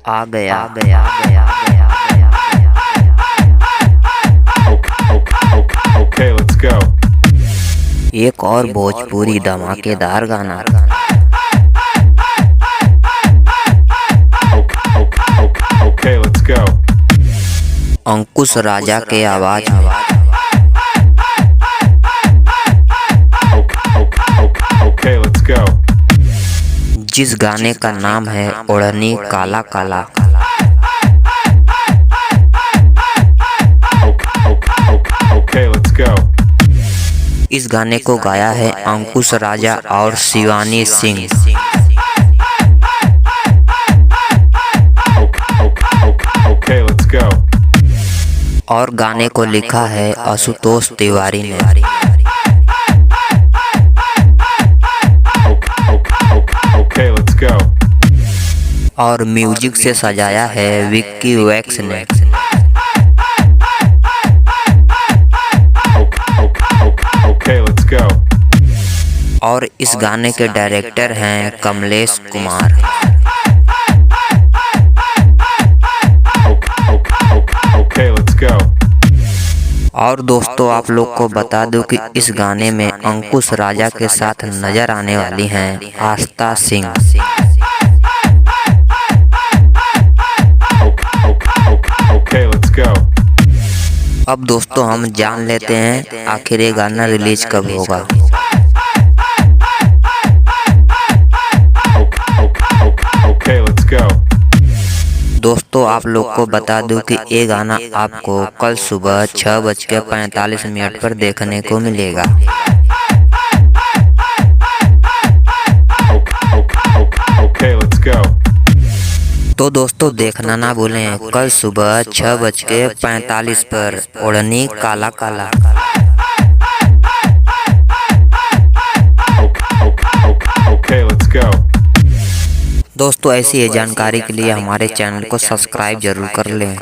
आ गया Okay, let's go. एक और भोजपुरी धमाकेदार गाना। Okay, let's go. अंकुश राजा के आवाज में। Okay, let's go. जिस गाने का नाम है ओढ़नी काला काला। Okay, let's go. इस गाने को गाया है अंकुश राजा और Shivani Singh. Okay, let's go. और गाने को लिखा है आशुतोष तिवारी ने। Okay, let's go. और म्यूजिक से सजाया है विक्की वैक्स ने। Okay, let's go. और इस गाने के डायरेक्टर हैं Kamlesh Kumar. Okay, let's go. और दोस्तों आप लोग को बता दूं कि इस गाने में अंकुश राजा के साथ नजर आने वाली हैं आस्था सिंह। Okay, let's go. अब दोस्तों हम जान लेते हैं आखिर ये गाना रिलीज कब होगा। Okay, let's go. दोस्तों आप लोग को बता दूं कि ये गाना आपको कल सुबह 6:45 पर देखने को मिलेगा। Okay, let's go. तो दोस्तों देखना ना भूलें कल सुबह 6:45 पर ओढ़नी काला काला। Okay, let's go. दोस्तों ऐसी ही जानकारी के लिए हमारे चैनल को सब्सक्राइब जरूर कर लें।